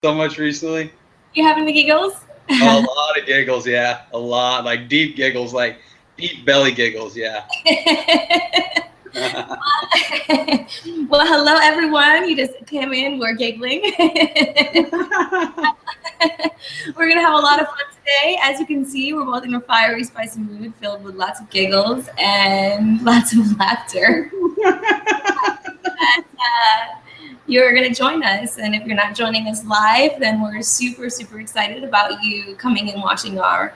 so much recently. You having the giggles? A lot of giggles, yeah. A lot, like deep giggles, like deep belly giggles, yeah. Well, hello everyone. You just came in. We're giggling. We're gonna have a lot of fun today. As you can see, we're both in a fiery, spicy mood filled with lots of giggles and lots of laughter. You're going to join us. And if you're not joining us live, then we're super, super excited about you coming and watching our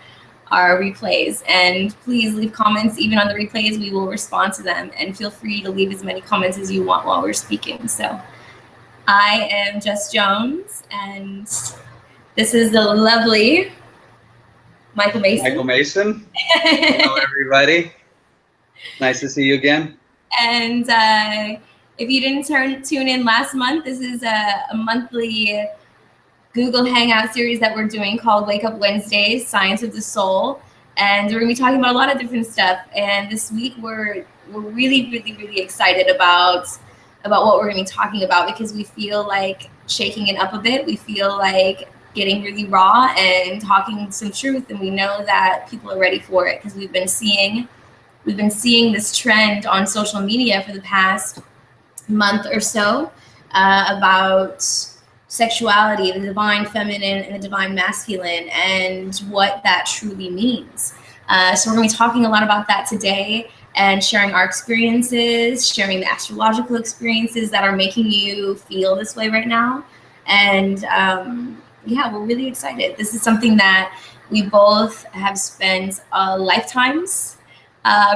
replays. And please leave comments even on the replays. We will respond to them. And feel free to leave as many comments as you want while we're speaking. So I am Jess Jones, and this is the lovely Michael Mason. Michael Mason. Hello, everybody. Nice to see you again. And if you didn't tune in last month, this is a monthly Google Hangout series that we're doing called Wake Up Wednesdays, Science of the Soul. And we're going to be talking about a lot of different stuff. And this week we're really, really, really excited about what we're going to be talking about, because we feel like shaking it up a bit. We feel like getting really raw and talking some truth. And we know that people are ready for it, because we've been seeing this trend on social media for the past month or so about sexuality, the divine feminine and the divine masculine, and what that truly means. So we're going to be talking a lot about that today, and sharing our experiences, sharing the astrological experiences that are making you feel this way right now. And yeah, we're really excited. This is something that we both have spent lifetimes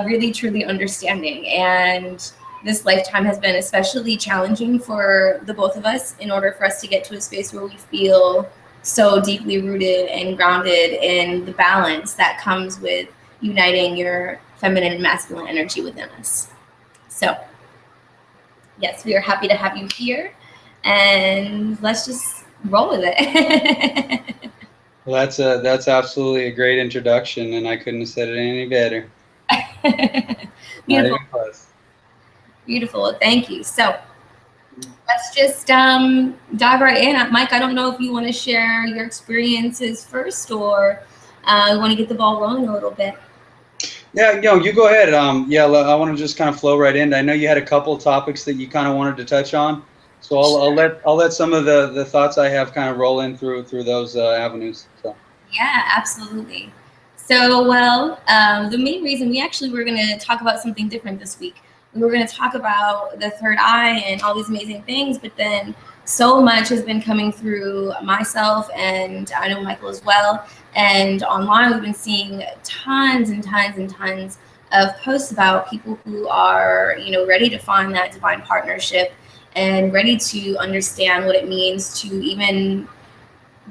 really truly understanding, and this lifetime has been especially challenging for the both of us in order for us to get to a space where we feel so deeply rooted and grounded in the balance that comes with uniting your feminine and masculine energy within us. So yes, we are happy to have you here, and let's just roll with it. Well, that's absolutely a great introduction, and I couldn't have said it any better. Beautiful. Beautiful. Thank you. So let's just dive right in. Mike, I don't know if you want to share your experiences first, or you want to get the ball rolling a little bit. Yeah, you go ahead. Yeah, I want to just kind of flow right in. I know you had a couple topics that you kind of wanted to touch on, so I'll let some of the thoughts I have kind of roll in through those avenues. So. Yeah, absolutely. So, well, the main reason we actually were going to talk about something different this week. We were going to talk about the third eye and all these amazing things, but then so much has been coming through myself, and I know Michael as well. And online, we've been seeing tons and tons and tons of posts about people who are, ready to find that divine partnership and ready to understand what it means to even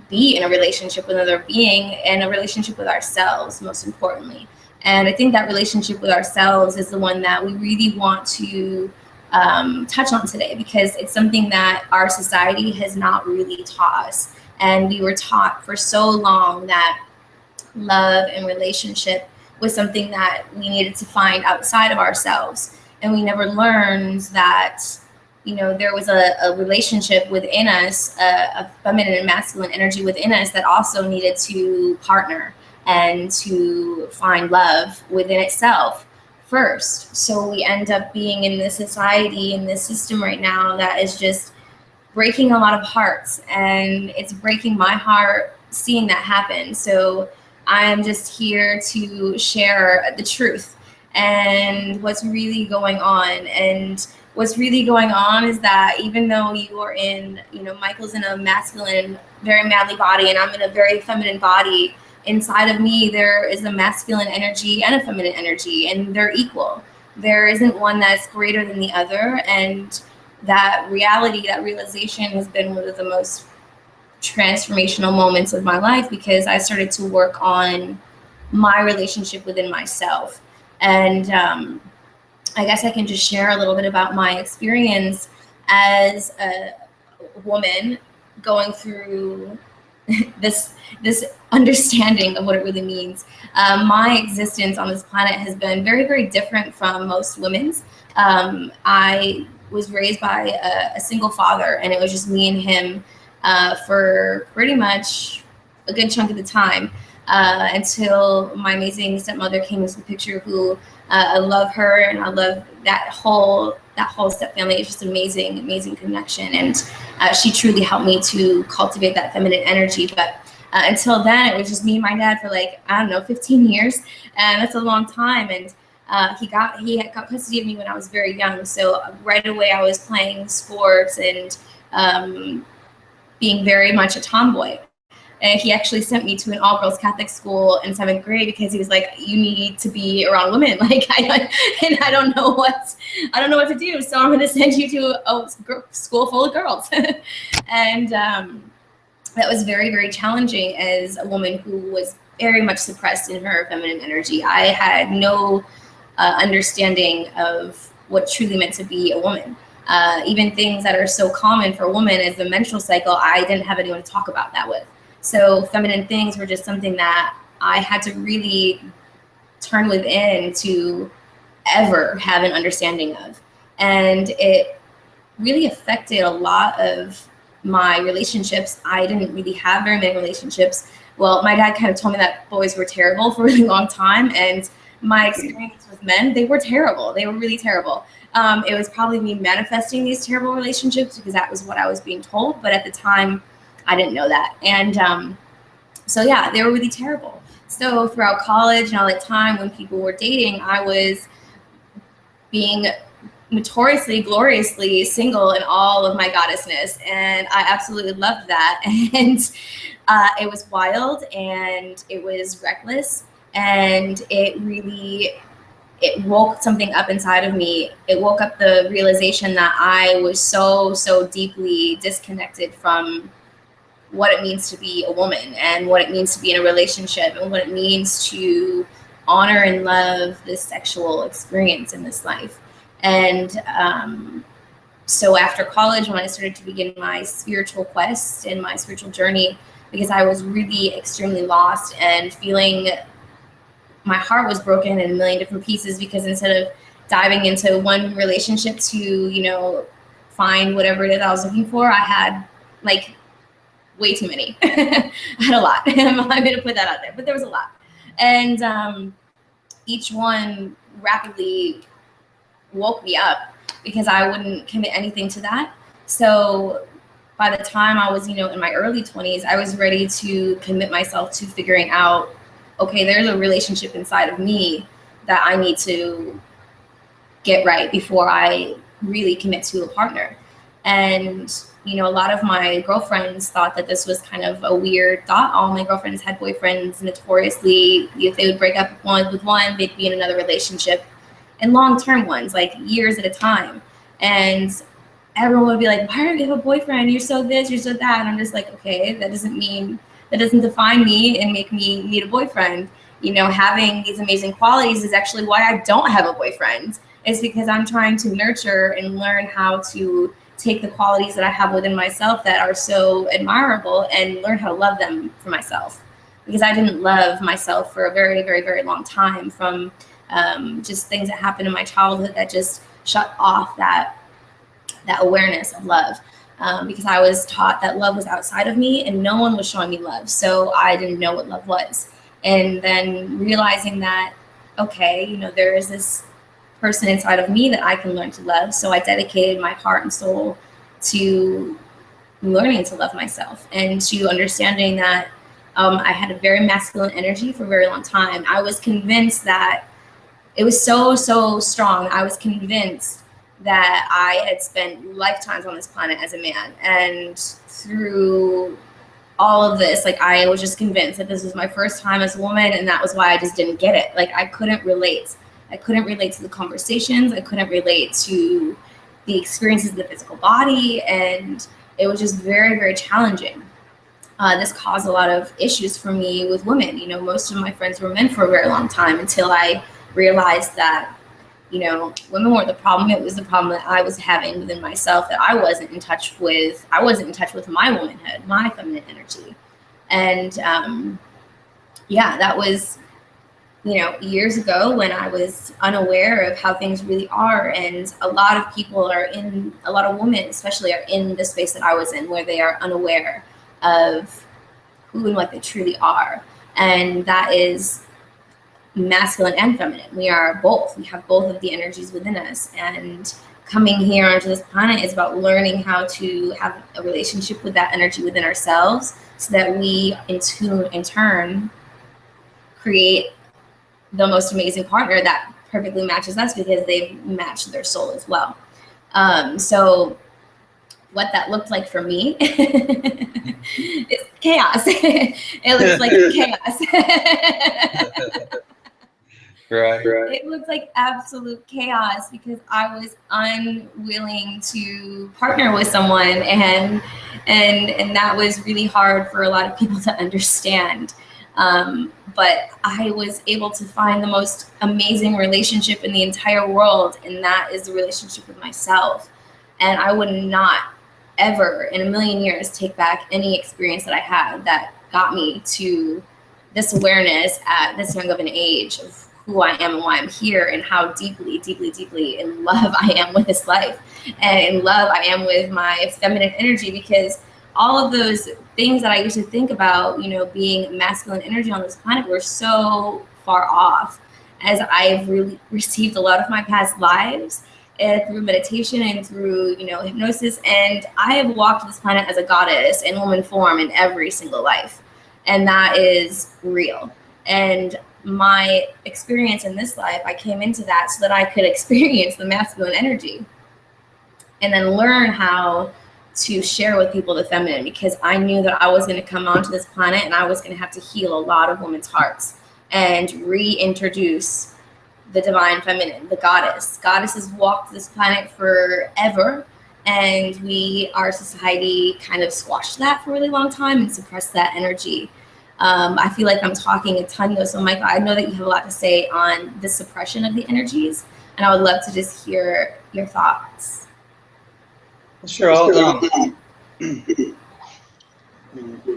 be in a relationship with another being, and a relationship with ourselves, most importantly. And I think that relationship with ourselves is the one that we really want to touch on today, because it's something that our society has not really taught us. And we were taught for so long that love and relationship was something that we needed to find outside of ourselves. And we never learned that there was a relationship within us, a feminine and masculine energy within us that also needed to partner and to find love within itself first. So we end up being in this society, in this system right now that is just breaking a lot of hearts, and it's breaking my heart seeing that happen. So I am just here to share the truth and what's really going on. And what's really going on is that even though you are in, Michael's in a masculine, very manly body, and I'm in a very feminine body, inside of me there is a masculine energy and a feminine energy, and they're equal. There isn't one that's greater than the other. And that reality, that realization has been one of the most transformational moments of my life, because I started to work on my relationship within myself. And I guess I can just share a little bit about my experience as a woman going through this understanding of what it really means. My existence on this planet has been very, very different from most women's. I was raised by a single father, and it was just me and him for pretty much a good chunk of the time, until my amazing stepmother came into the picture, who I love her, and I love that whole step family. It's just amazing connection, and she truly helped me to cultivate that feminine energy. But until then, it was just me and my dad for, like, I don't know, 15 years, and that's a long time. And he had got custody of me when I was very young, so right away I was playing sports and being very much a tomboy. And he actually sent me to an all-girls Catholic school in 7th grade because he was like, "You need to be around women." Like, I don't know what to do, so I'm going to send you to a school full of girls. And that was very challenging as a woman who was very much suppressed in her feminine energy. I had no understanding of what truly meant to be a woman. Even things that are so common for a woman as the menstrual cycle, I didn't have anyone to talk about that with. So feminine things were just something that I had to really turn within to ever have an understanding of. And it really affected a lot of my relationships. I didn't really have very many relationships. Well, my dad kind of told me that boys were terrible for a really long time. And my experience with men, they were terrible. They were really terrible. It was probably me manifesting these terrible relationships because that was what I was being told. But at the time, I didn't know that. And so yeah, they were really terrible. So throughout college and all that time when people were dating, I was being notoriously, gloriously single in all of my goddessness. And I absolutely loved that. And it was wild, and it was reckless, and it woke something up inside of me. It woke up the realization that I was so deeply disconnected from what it means to be a woman, and what it means to be in a relationship, and what it means to honor and love this sexual experience in this life. And so after college, when I started to begin my spiritual quest and my spiritual journey, because I was really extremely lost and feeling my heart was broken in a million different pieces, because instead of diving into one relationship to, find whatever it is I was looking for, I had like way too many. I had a lot. I'm going to put that out there, but there was a lot. And each one rapidly woke me up because I wouldn't commit anything to that. So by the time I was, in my early 20s, I was ready to commit myself to figuring out, okay, there's a relationship inside of me that I need to get right before I really commit to a partner. And a lot of my girlfriends thought that this was kind of a weird thought. All my girlfriends had boyfriends. Notoriously, if they would break up with one, they'd be in another relationship, and long-term ones, like years at a time. And everyone would be like, "Why don't you have a boyfriend? You're so this, you're so that." And I'm just like, okay, that doesn't define me and make me need a boyfriend. Having these amazing qualities is actually why I don't have a boyfriend. It's because I'm trying to nurture and learn how to take the qualities that I have within myself that are so admirable and learn how to love them for myself. Because I didn't love myself for a very long time, from just things that happened in my childhood that just shut off that awareness of love. Because I was taught that love was outside of me and no one was showing me love. So I didn't know what love was. And then realizing that, okay, there is this person inside of me that I can learn to love. So I dedicated my heart and soul to learning to love myself, and to understanding that I had a very masculine energy for a very long time. I was convinced that it was so strong. I was convinced that I had spent lifetimes on this planet as a man. And through all of this, I was just convinced that this was my first time as a woman, and that was why I just didn't get it. I couldn't relate. I couldn't relate to the conversations. I couldn't relate to the experiences of the physical body. And it was just very challenging. This caused a lot of issues for me with women. Most of my friends were men for a very long time, until I realized that, women weren't the problem. It was the problem that I was having within myself, that I wasn't in touch with. I wasn't in touch with my womanhood, my feminine energy. And that was years ago when I was unaware of how things really are. And a lot of people a lot of women especially are in the space that I was in, where they are unaware of who and what they truly are. And that is masculine and feminine. We are both. We have both of the energies within us. And coming here onto this planet is about learning how to have a relationship with that energy within ourselves, so that we in turn create the most amazing partner that perfectly matches us, because they've matched their soul as well. So what that looked like for me is chaos. It looks like chaos. Right. It looks like absolute chaos, because I was unwilling to partner with someone, and that was really hard for a lot of people to understand. But I was able to find the most amazing relationship in the entire world, and that is the relationship with myself. And I would not ever in a million years take back any experience that I had that got me to this awareness at this young of an age of who I am and why I'm here, and how deeply, deeply, deeply in love I am with this life, and in love I am with my feminine energy. Because all of those things that I used to think about, being masculine energy on this planet, were so far off, as I've really received a lot of my past lives through meditation and through, hypnosis. And I have walked this planet as a goddess in woman form in every single life. And that is real. And my experience in this life, I came into that so that I could experience the masculine energy, and then learn how to share with people the feminine, because I knew that I was going to come onto this planet and I was going to have to heal a lot of women's hearts and reintroduce the divine feminine, the goddess. Goddesses walked this planet forever, and our society kind of squashed that for a really long time and suppressed that energy. I feel like I'm talking a ton though, so Michael, I know that you have a lot to say on the suppression of the energies, and I would love to just hear your thoughts. Sure. Oh,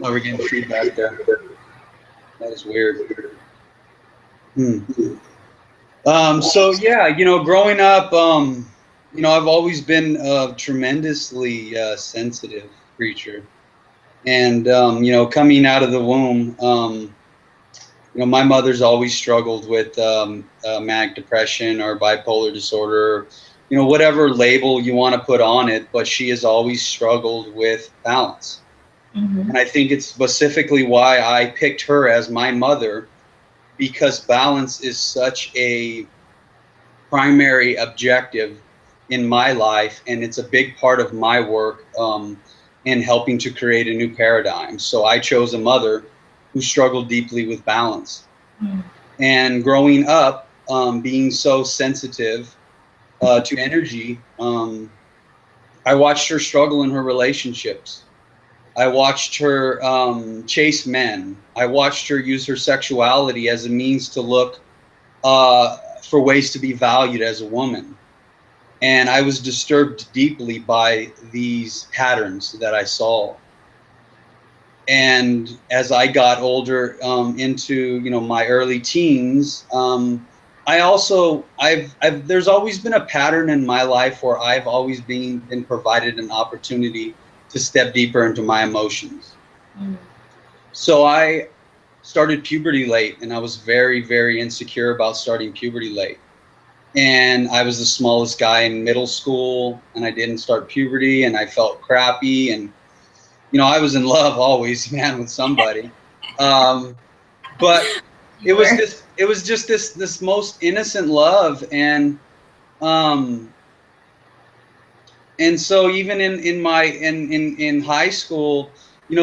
we're getting feedback there. That is weird. So yeah, growing up, I've always been a tremendously sensitive creature. And, coming out of the womb, my mother's always struggled with manic depression or bipolar disorder, whatever label you want to put on it, but she has always struggled with balance. Mm-hmm. And I think it's specifically why I picked her as my mother, because balance is such a primary objective in my life, and it's a big part of my work in helping to create a new paradigm. So I chose a mother who struggled deeply with balance. Mm. And growing up, being so sensitive to energy, I watched her struggle in her relationships. I watched her chase men. I watched her use her sexuality as a means to look for ways to be valued as a woman. And I was disturbed deeply by these patterns that I saw. And as I got older, into my early teens, there's always been a pattern in my life where I've always been provided an opportunity to step deeper into my emotions. Mm. So I started puberty late, and I was very, very insecure about starting puberty late. And I was the smallest guy in middle school, and I didn't start puberty, and I felt crappy. And, I was in love always, man, with somebody. But it was just this most innocent love. And so even in high school,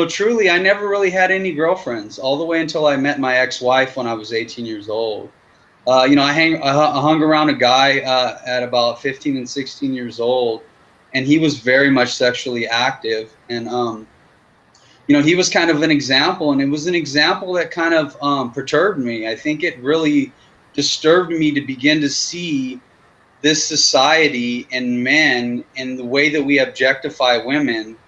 truly, I never really had any girlfriends all the way until I met my ex-wife when I was 18 years old. I hung around a guy at about 15 and 16 years old, and he was very much sexually active. And, he was kind of an example, and it was an example that kind of perturbed me. I think it really disturbed me to begin to see this society and men and the way that we objectify women.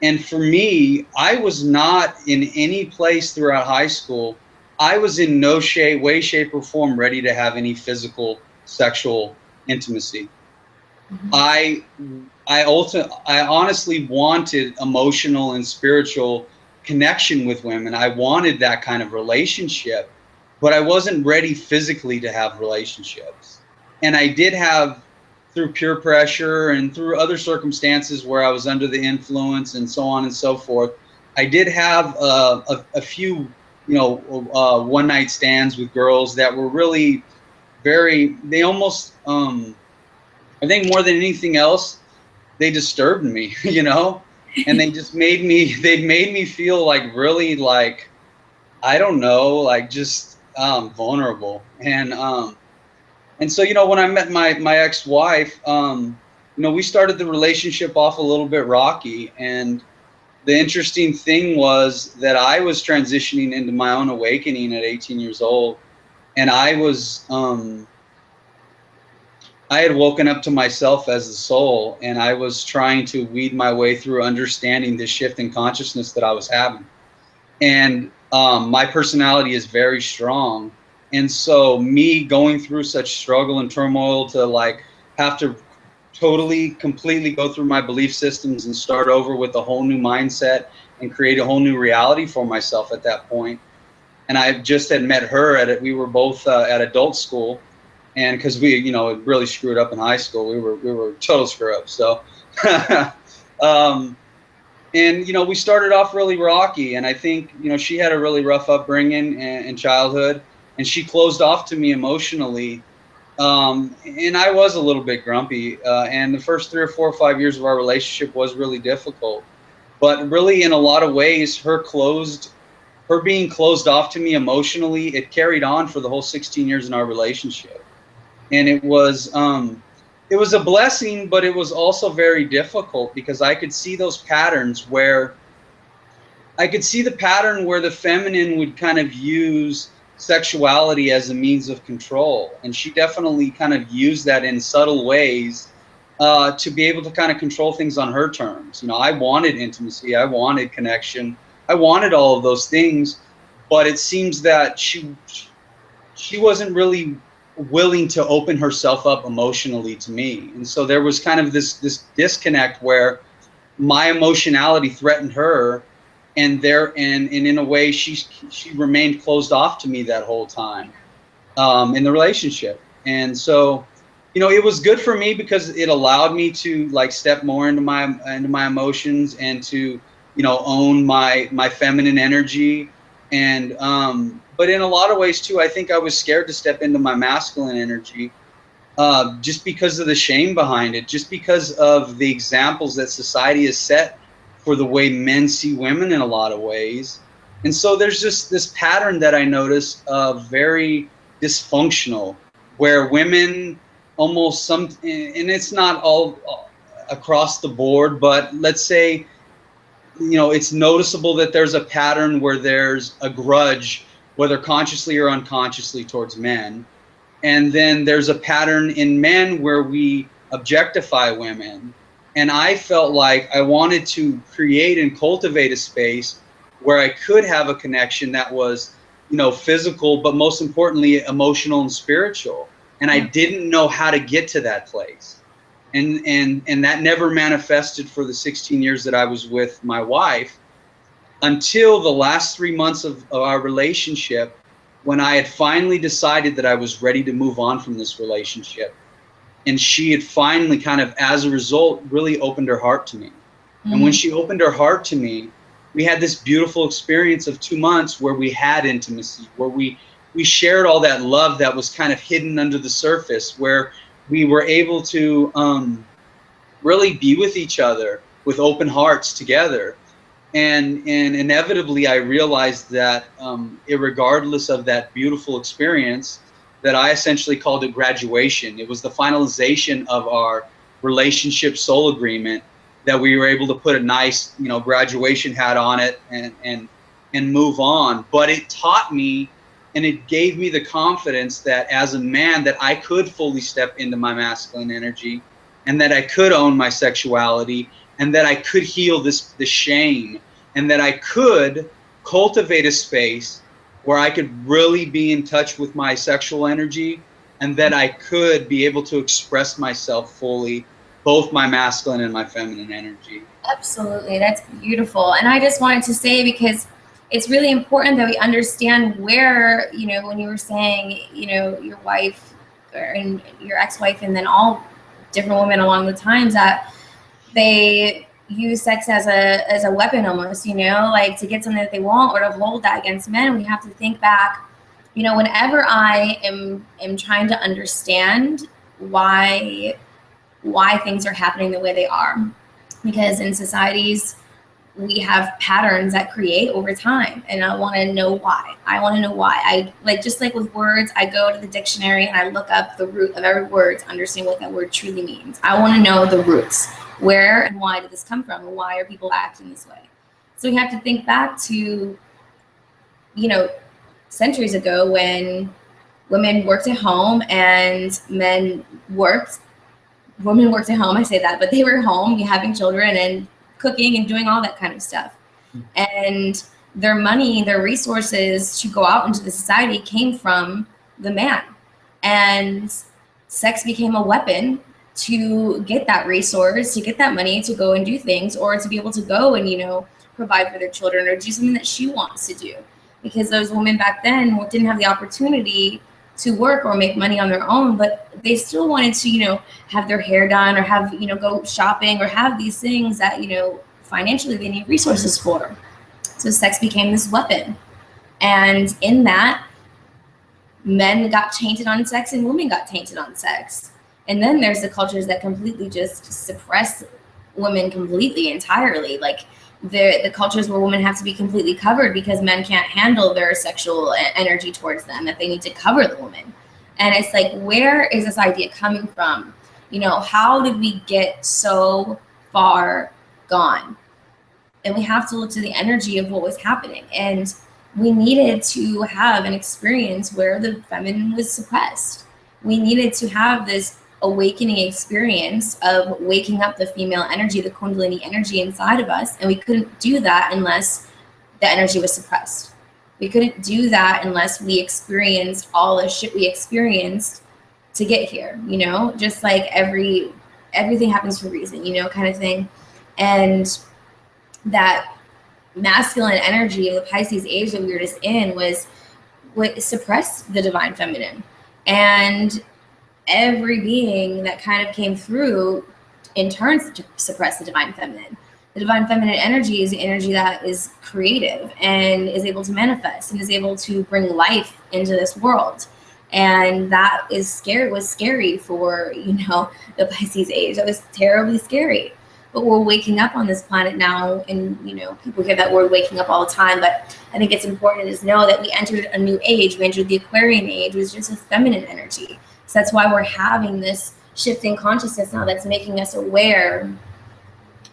And for me, I was not in any place throughout high school. I was in no way, shape, or form ready to have any physical sexual intimacy. I honestly wanted emotional and spiritual connection with women. I wanted that kind of relationship, but I wasn't ready physically to have relationships. And I did have, through peer pressure and through other circumstances where I was under the influence and so on and so forth, I did have a few, one night stands with girls that were really they almost, I think more than anything else, they disturbed me, and they made me feel like really like, I don't know, like just vulnerable. And so, when I met my ex-wife, we started the relationship off a little bit rocky. And the interesting thing was that I was transitioning into my own awakening at 18 years old. And I had woken up to myself as the soul, and I was trying to weed my way through understanding this shift in consciousness that I was having. And my personality is very strong. And so me going through such struggle and turmoil to like have to totally, completely go through my belief systems and start over with a whole new mindset and create a whole new reality for myself at that point. And I just had met her we were both at adult school. And because we, really screwed up in high school, we were total screw ups. So, and we started off really rocky. And I think she had a really rough upbringing and childhood, and she closed off to me emotionally. And I was a little bit grumpy. And the first 3 or 4 or 5 years of our relationship was really difficult. But really, in a lot of ways, her being closed off to me emotionally, it carried on for the whole 16 years in our relationship. And it was a blessing, but it was also very difficult because I could see those patterns where the feminine would kind of use sexuality as a means of control. And she definitely kind of used that in subtle ways to be able to kind of control things on her terms. I wanted intimacy, I wanted connection, I wanted all of those things, but it seems that she wasn't really willing to open herself up emotionally to me. And so there was kind of this disconnect where my emotionality threatened her, and in a way she remained closed off to me that whole time in the relationship. And so it was good for me because it allowed me to like step more into my emotions and to own my feminine energy. And but in a lot of ways too, I think I was scared to step into my masculine energy, just because of the shame behind it, just because of the examples that society has set for the way men see women in a lot of ways. And so there's just this pattern that I notice of very dysfunctional, where women almost and it's not all across the board, but let's say, it's noticeable that there's a pattern where there's a grudge, whether consciously or unconsciously, towards men. And then there's a pattern in men where we objectify women. And I felt like I wanted to create and cultivate a space where I could have a connection that was, physical, but most importantly, emotional and spiritual. And I didn't know how to get to that place. And that never manifested for the 16 years that I was with my wife, until the last 3 months of our relationship, when I had finally decided that I was ready to move on from this relationship. And she had finally kind of, as a result, really opened her heart to me. Mm-hmm. And when she opened her heart to me, we had this beautiful experience of 2 months where we had intimacy, where we shared all that love that was kind of hidden under the surface, where we were able to really be with each other with open hearts together. And inevitably, I realized that irregardless of that beautiful experience, that I essentially called it graduation. It was the finalization of our relationship soul agreement, that we were able to put a nice, graduation hat on it and move on. But it taught me, and it gave me the confidence that as a man, that I could fully step into my masculine energy, and that I could own my sexuality, and that I could heal the shame, and that I could cultivate a space where I could really be in touch with my sexual energy, and that I could be able to express myself fully, both my masculine and my feminine energy. Absolutely. That's beautiful. And I just wanted to say, because it's really important that we understand where, when you were saying, your wife and your ex-wife, and then all different women along the times, that they use sex as a weapon almost, like to get something that they want or to hold that against men. We have to think back, whenever I am trying to understand why things are happening the way they are. Because in societies, we have patterns that create over time, and I want to know why. I just like with words, I go to the dictionary and I look up the root of every word to understand what that word truly means. I want to know the roots. Where and why did this come from? And why are people acting this way? So we have to think back to, centuries ago, when women worked at home and men worked. Women worked at home, I say that, but they were home having children and cooking and doing all that kind of stuff. And their money, their resources to go out into the society came from the man. And sex became a weapon to get that resource, to get that money, to go and do things, or to be able to go and, provide for their children or do something that she wants to do. Because those women back then didn't have the opportunity to work or make money on their own, but they still wanted to, have their hair done or have, go shopping or have these things that, financially they need resources for. So sex became this weapon. And in that, men got tainted on sex and women got tainted on sex. And then there's the cultures that completely just suppress women completely, entirely. Like the cultures where women have to be completely covered because men can't handle their sexual energy towards them, that they need to cover the woman. And it's like, where is this idea coming from? How did we get so far gone? And we have to look to the energy of what was happening. And we needed to have an experience where the feminine was suppressed. We needed to have this awakening experience of waking up the female energy, the Kundalini energy inside of us. And we couldn't do that unless the energy was suppressed. We couldn't do that unless we experienced all the shit we experienced to get here, just like everything happens for a reason, kind of thing. And that masculine energy of the Pisces age that we were just in was what suppressed the divine feminine. And every being that kind of came through in turn to suppress the divine feminine. The divine feminine energy is the energy that is creative and is able to manifest and is able to bring life into this world. And that was scary for, the Pisces age. That was terribly scary. But we're waking up on this planet now, and, people hear that word waking up all the time, but I think it's important to know that we entered a new age. We entered the Aquarian age, which is just a feminine energy. So that's why we're having this shift in consciousness now that's making us aware,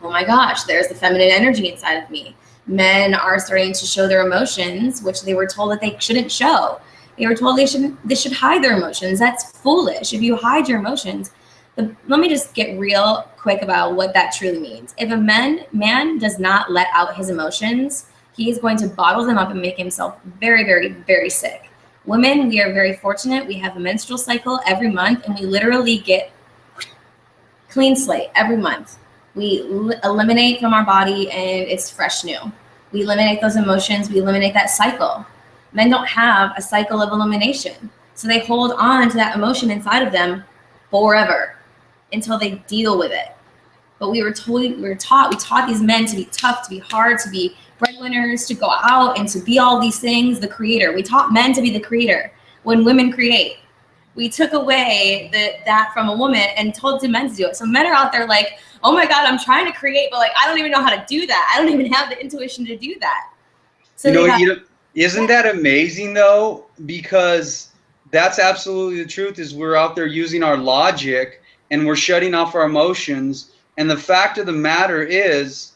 oh my gosh, there's the feminine energy inside of me. Men are starting to show their emotions, which they were told that they shouldn't show. They were told they should hide their emotions. That's foolish. If you hide your emotions, let me just get real quick about what that truly means. If a man does not let out his emotions, he is going to bottle them up and make himself very, very, very sick. Women, we are very fortunate. We have a menstrual cycle every month, and we literally get clean slate every month. We eliminate from our body, and it's fresh new. We eliminate those emotions. We eliminate that cycle. Men don't have a cycle of elimination. So they hold on to that emotion inside of them forever until they deal with it. But we taught these men to be tough, to be hard, to be breadwinners, to go out and to be all these things, the creator. We taught men to be the creator when women create. We took away that from a woman and told the men to do it. So men are out there like, oh my God, I'm trying to create, but like, I don't even know how to do that. I don't even have the intuition to do that. So isn't that amazing though? Because that's absolutely the truth, is we're out there using our logic and we're shutting off our emotions. And the fact of the matter is,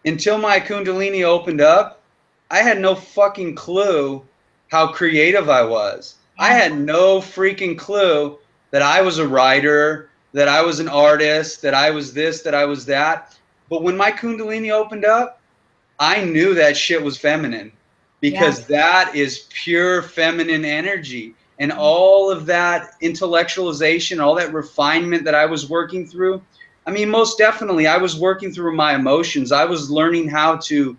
until my Kundalini opened up, I had no fucking clue how creative I was. I had no freaking clue that I was a writer, that I was an artist, that I was this, that I was that. But when my Kundalini opened up, I knew that shit was feminine. because that is pure feminine energy. And all of that intellectualization, all that refinement that I was working through, I mean, most definitely, I was working through my emotions. I was learning how to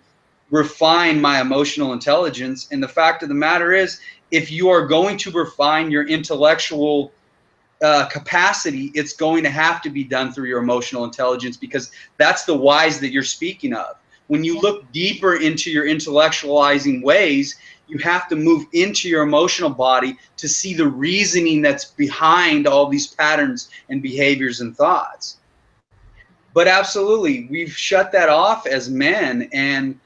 refine my emotional intelligence. And the fact of the matter is, if you are going to refine your intellectual capacity, it's going to have to be done through your emotional intelligence, because that's the whys that you're speaking of. When you look deeper into your intellectualizing ways, you have to move into your emotional body to see the reasoning that's behind all these patterns and behaviors and thoughts. But absolutely, we've shut that off as men, and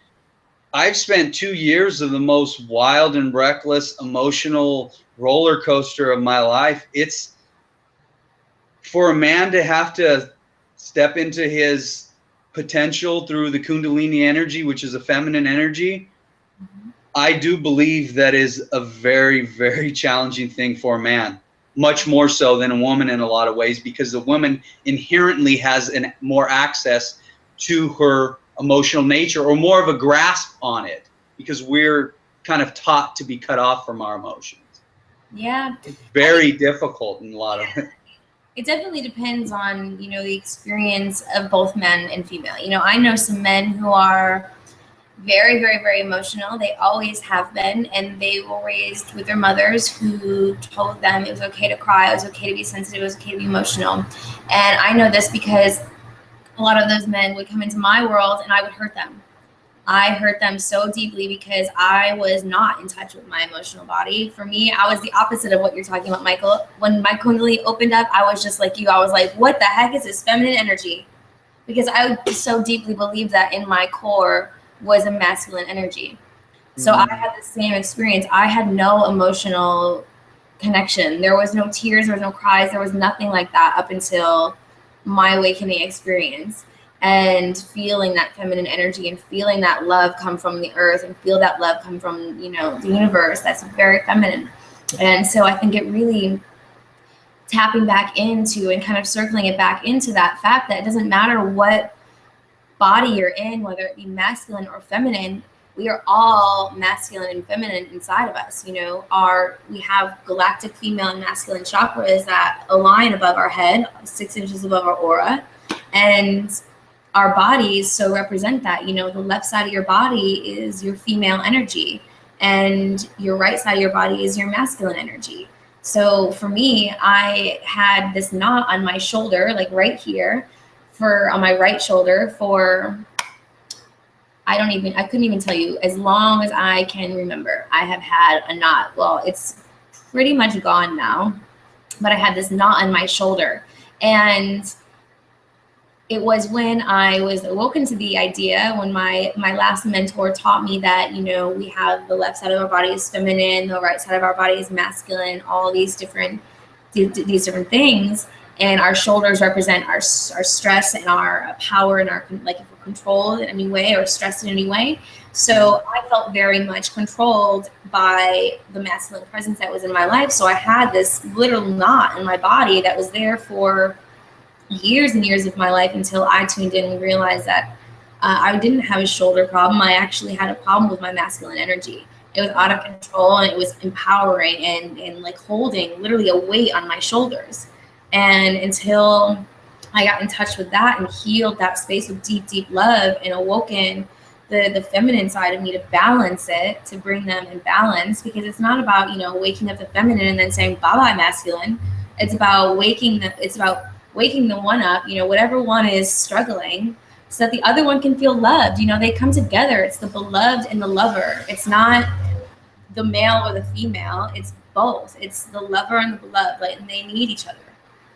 I've spent 2 years of the most wild and reckless emotional roller coaster of my life. It's for a man to have to step into his potential through the Kundalini energy, which is a feminine energy. I do believe that is a very, very challenging thing for a man, much more so than a woman in a lot of ways, because the woman inherently has more access to her emotional nature, or more of a grasp on it, because we're kind of taught to be cut off from our emotions. Yeah. It's very difficult in a lot of it. It definitely depends on, the experience of both men and female. I know some men who are very, very, very emotional. They always have been, and they were raised with their mothers who told them it was okay to cry, it was okay to be sensitive, it was okay to be emotional. And I know this because a lot of those men would come into my world and I would hurt them. I hurt them so deeply because I was not in touch with my emotional body. For me, I was the opposite of what you're talking about, Michael. When my Kundalini opened up, I was just like you. I was like, what the heck is this feminine energy? Because I so deeply believe that in my core was a masculine energy. So I had the same experience. I had no emotional connection. There was no tears, there was no cries, there was nothing like that up until my awakening experience. And feeling that feminine energy and feeling that love come from the earth and feel that love come from, the universe, that's very feminine. And so I think it really tapping back into and kind of circling it back into that fact that it doesn't matter what body you're in, whether it be masculine or feminine, we are all masculine and feminine inside of us. We have galactic female and masculine chakras that align above our head, 6 inches above our aura. And our bodies so represent that. The left side of your body is your female energy, and your right side of your body is your masculine energy. So for me, I had this knot on my shoulder, like right here, on my right shoulder for I couldn't even tell you, as long as I can remember, I have had a knot. Well, it's pretty much gone now, but I had this knot on my shoulder. And it was when I was awoken to the idea, when my last mentor taught me that, we have the left side of our body is feminine, the right side of our body is masculine, all these different things. And our shoulders represent our stress and our power and our, like, if we're controlled in any way or stressed in any way. So I felt very much controlled by the masculine presence that was in my life. So I had this literal knot in my body that was there for years and years of my life, until I tuned in and realized that I didn't have a shoulder problem. I actually had a problem with my masculine energy. It was out of control, and it was empowering and like holding literally a weight on my shoulders. And until I got in touch with that and healed that space with deep, deep love and awoken the feminine side of me to balance it, to bring them in balance, because it's not about, waking up the feminine and then saying bye-bye masculine. It's about waking the one up, whatever one is struggling, so that the other one can feel loved. They come together. It's the beloved and the lover. It's not the male or the female. It's both. It's the lover and the beloved, and they need each other.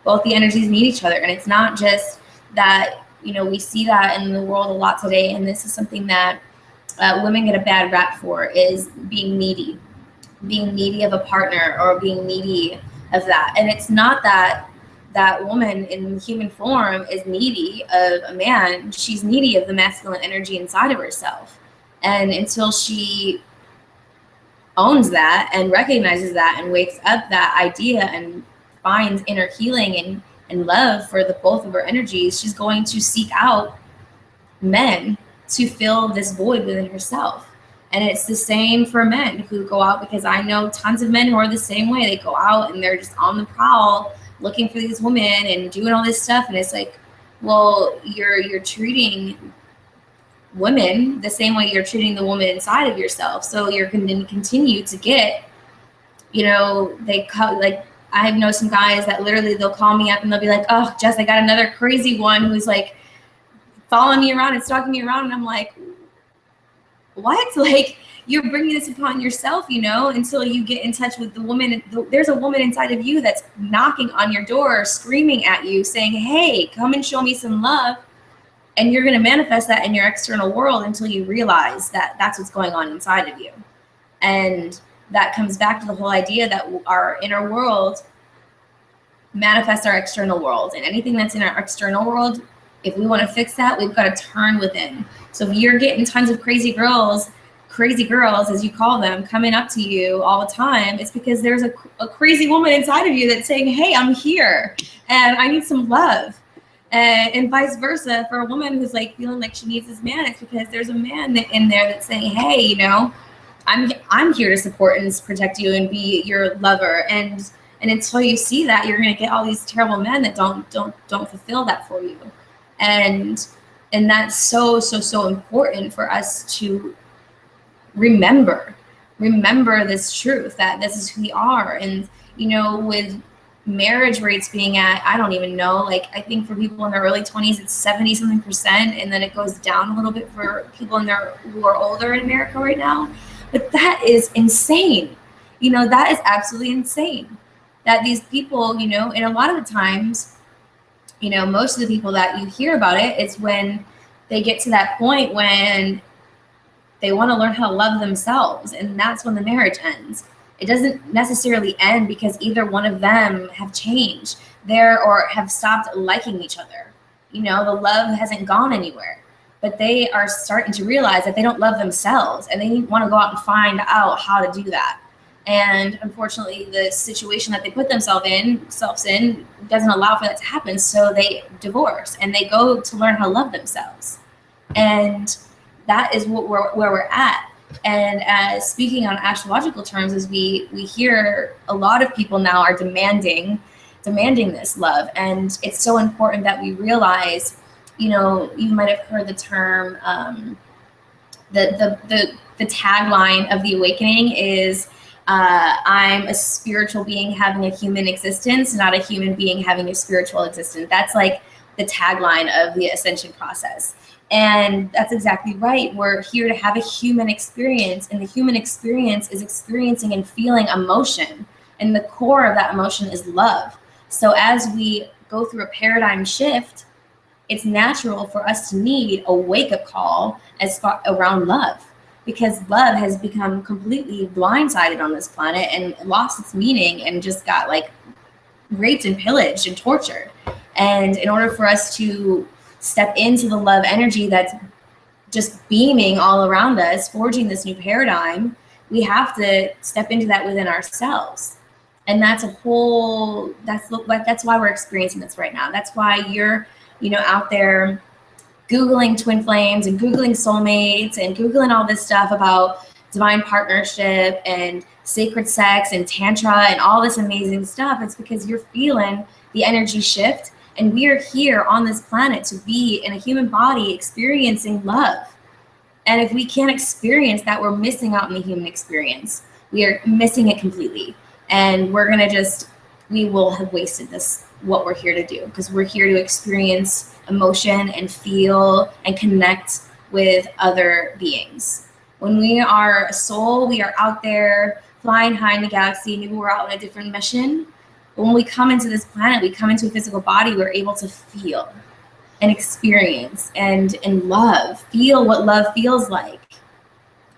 Both the energies need each other. And it's not just that, we see that in the world a lot today. And this is something that women get a bad rap for, is being needy of a partner, or being needy of that. And it's not that woman in human form is needy of a man. She's needy of the masculine energy inside of herself. And until she owns that and recognizes that and wakes up that idea and finds inner healing and love for the both of her energies, she's going to seek out men to fill this void within herself. And it's the same for men who go out, because I know tons of men who are the same way. They go out and they're just on the prowl looking for these women and doing all this stuff. And it's like, well, you're treating women the same way you're treating the woman inside of yourself. So you're going to continue to get, they call, like, I know some guys that literally they'll call me up and they'll be like, oh, Jess, I got another crazy one who's like following me around and stalking me around. And I'm like, what? Like, you're bringing this upon yourself, until you get in touch with the woman. There's a woman inside of you that's knocking on your door, screaming at you, saying, hey, come and show me some love. And you're going to manifest that in your external world until you realize that that's what's going on inside of you. And that comes back to the whole idea that our inner world manifests our external world. And anything that's in our external world, if we want to fix that, we've got to turn within. So if you're getting tons of crazy girls, as you call them, coming up to you all the time, it's because there's a crazy woman inside of you that's saying, hey, I'm here and I need some love. And vice versa, for a woman who's like feeling like she needs this man, it's because there's a man in there that's saying, hey, I'm here to support and protect you and be your lover. And until you see that, you're gonna get all these terrible men that don't fulfill that for you. And that's so important for us to remember this truth, that this is who we are. And with marriage rates being at, I don't even know, like, I think for people in their early 20s it's 70 something percent, and then it goes down a little bit for people who are older in America right now. But that is insane. That is absolutely insane that these people, and a lot of the times, most of the people that you hear about it's when they get to that point when they want to learn how to love themselves, and that's when the marriage ends. It doesn't necessarily end because either one of them have changed or have stopped liking each other. The love hasn't gone anywhere, but they are starting to realize that they don't love themselves, and they want to go out and find out how to do that. And unfortunately, the situation that they put themselves in doesn't allow for that to happen. So they divorce and they go to learn how to love themselves. And that is where we're at. And as speaking on astrological terms, as we hear a lot of people now are demanding this love. And it's so important that we realize, you might have heard the term, the tagline of the awakening is, I'm a spiritual being having a human existence, not a human being having a spiritual existence. That's like the tagline of the ascension process. And that's exactly right. We're here to have a human experience, and the human experience is experiencing and feeling emotion. And the core of that emotion is love. So as we go through a paradigm shift, it's natural for us to need a wake-up call around love, because love has become completely blindsided on this planet and lost its meaning and just got like raped and pillaged and tortured. And in order for us to step into the love energy that's just beaming all around us, forging this new paradigm, we have to step into that within ourselves. And that's why we're experiencing this right now. That's why you're, out there Googling twin flames and Googling soulmates and Googling all this stuff about divine partnership and sacred sex and tantra and all this amazing stuff. It's because you're feeling the energy shift, and we are here on this planet to be in a human body experiencing love. And if we can't experience that, we're missing out on the human experience. We are missing it completely. And we will have wasted what we're here to do, because we're here to experience emotion and feel and connect with other beings. When we are a soul, we are out there flying high in the galaxy, maybe we're out on a different mission. But when we come into this planet, we come into a physical body, we're able to feel and experience and love, feel what love feels like.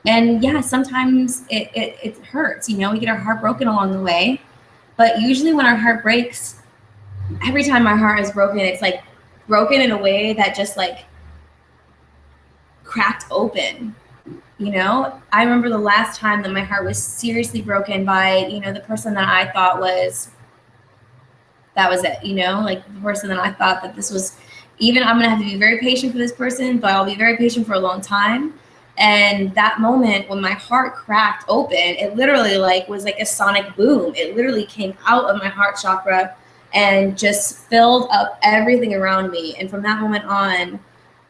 And yeah, sometimes it hurts, we get our heart broken along the way. But usually when our heart breaks, every time my heart is broken, it's like broken in a way that just like cracked open. I remember the last time that my heart was seriously broken by, the person that I thought that was it, like the person that I thought that this was, even I'm going to have to be very patient for this person, but I'll be very patient for a long time. And that moment when my heart cracked open, it literally like was like a sonic boom. It literally came out of my heart chakra and just filled up everything around me. And from that moment on,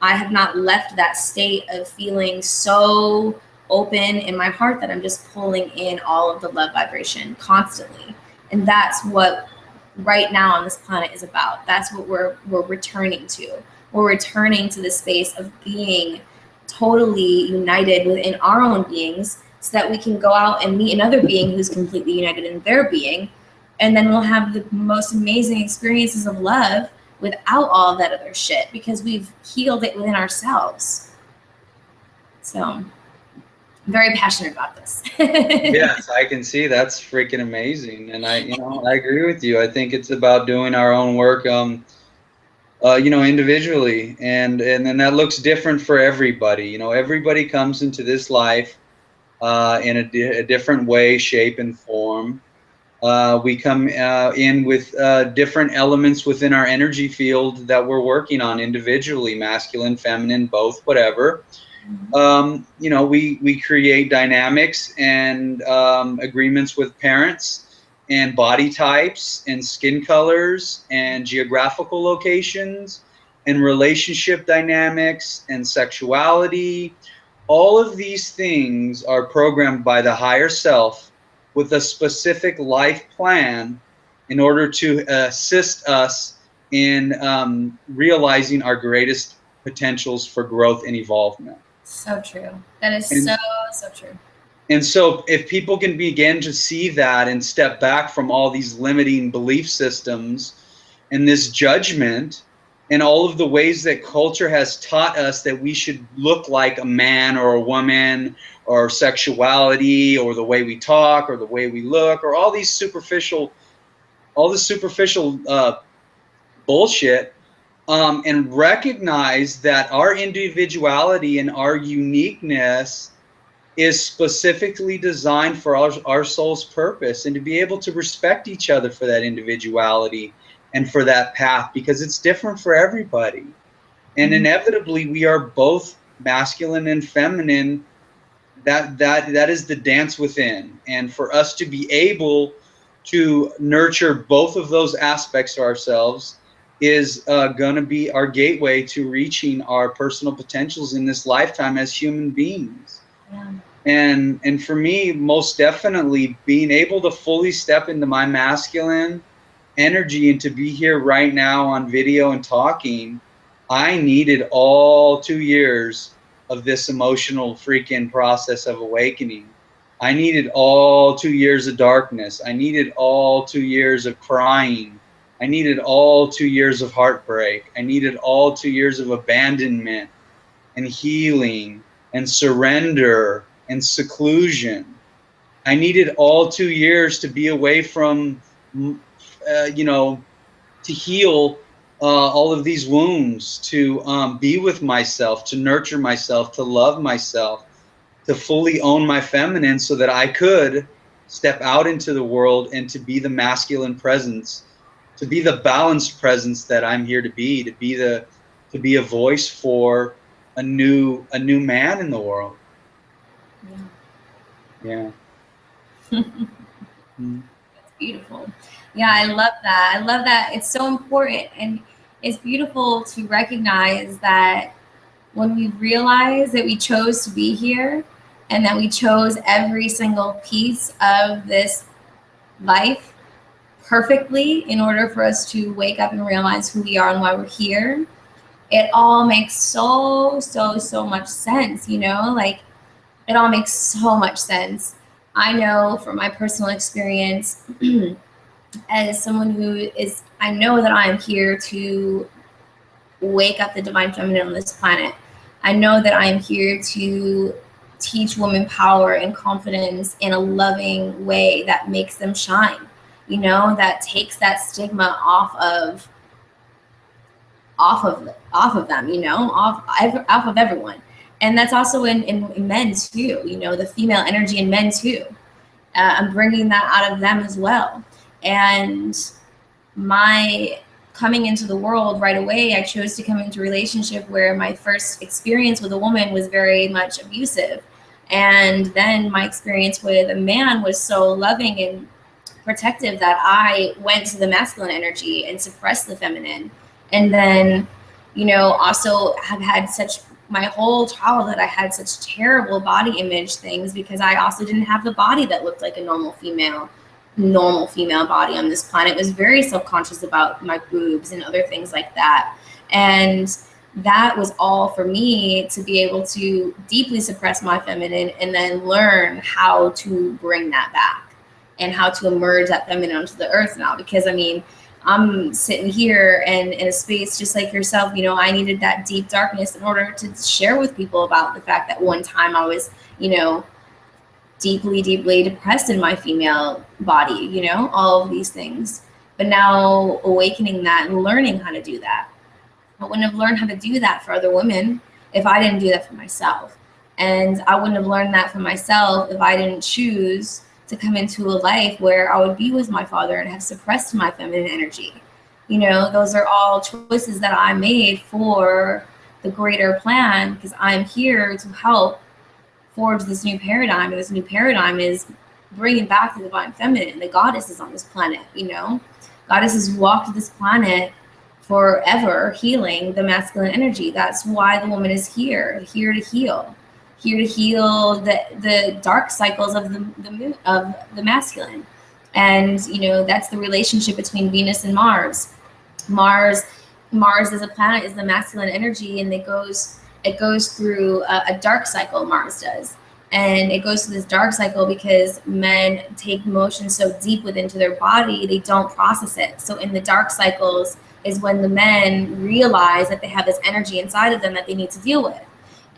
I have not left that state of feeling so open in my heart that I'm just pulling in all of the love vibration constantly. And that's what right now on this planet is about. That's what we're returning to. We're returning to the space of being totally united within our own beings, so that we can go out and meet another being who's completely united in their being, and then we'll have the most amazing experiences of love without all of that other shit, because we've healed it within ourselves. So I'm very passionate about this. Yes, I can see that's freaking amazing, and I agree with you. I think it's about doing our own work, individually, and then that looks different for everybody. Everybody comes into this life in a different way, shape, and form. We come in with different elements within our energy field that we're working on individually, masculine, feminine, both, whatever. We create dynamics and agreements with parents and body types and skin colors and geographical locations and relationship dynamics and sexuality. All of these things are programmed by the higher self with a specific life plan in order to assist us in realizing our greatest potentials for growth and evolvement. So true. That is so true. And so if people can begin to see that and step back from all these limiting belief systems and this judgment and all of the ways that culture has taught us that we should look like a man or a woman, or sexuality, or the way we talk, or the way we look, or all this superficial bullshit, and recognize that our individuality and our uniqueness is specifically designed for our soul's purpose, and to be able to respect each other for that individuality and for that path, because it's different for everybody. And inevitably we are both masculine and feminine. That is the dance within. And for us to be able to nurture both of those aspects of ourselves is going to be our gateway to reaching our personal potentials in this lifetime as human beings. Yeah. And for me, most definitely, being able to fully step into my masculine energy and to be here right now on video and talking, I needed all 2 years of this emotional freaking process of awakening. I needed all 2 years of darkness. I needed all 2 years of crying. I needed all 2 years of heartbreak. I needed all 2 years of abandonment and healing and surrender and seclusion. I needed all 2 years to be away from, to heal all of these wounds, to be with myself, to nurture myself, to love myself, to fully own my feminine, so that I could step out into the world and to be the masculine presence, to be the balanced presence that I'm here to be a voice for a new man in the world. Yeah. That's beautiful. Yeah, I love that. I love that. It's so important, and it's beautiful to recognize that when we realize that we chose to be here and that we chose every single piece of this life perfectly in order for us to wake up and realize who we are and why we're here, it all makes so much sense, like it all makes so much sense. I know from my personal experience as someone I know that I am here to wake up the divine feminine on this planet. I know that I am here to teach women power and confidence in a loving way that makes them shine, that takes that stigma off of them, off of everyone. And that's also in men too, the female energy in men too. I'm bringing that out of them as well. And my coming into the world right away, I chose to come into a relationship where my first experience with a woman was very much abusive. And then my experience with a man was so loving and protective that I went to the masculine energy and suppressed the feminine. And then, also have had such, my whole childhood, I had such terrible body image things because I also didn't have the body that looked like a normal female body on this planet. Was very self-conscious about my boobs and other things like that. And that was all for me to be able to deeply suppress my feminine and then learn how to bring that back and how to emerge that feminine onto the earth now. Because I mean, I'm sitting here and in a space just like yourself, I needed that deep darkness in order to share with people about the fact that one time I was, deeply, deeply depressed in my female body, all of these things. But now awakening that and learning how to do that. I wouldn't have learned how to do that for other women if I didn't do that for myself. And I wouldn't have learned that for myself if I didn't choose to come into a life where I would be with my father and have suppressed my feminine energy. Those are all choices that I made for the greater plan, because I'm here to help forge this new paradigm. And this new paradigm is bringing back the divine feminine, the goddesses on this planet. Goddesses walked this planet forever healing the masculine energy. That's why the woman is here to heal the dark cycles of the masculine. And that's the relationship between Venus and Mars. Mars as a planet is the masculine energy, and it goes through a dark cycle. Mars does. And it goes through this dark cycle because men take emotion so deep within to their body, they don't process it. So in the dark cycles is when the men realize that they have this energy inside of them that they need to deal with.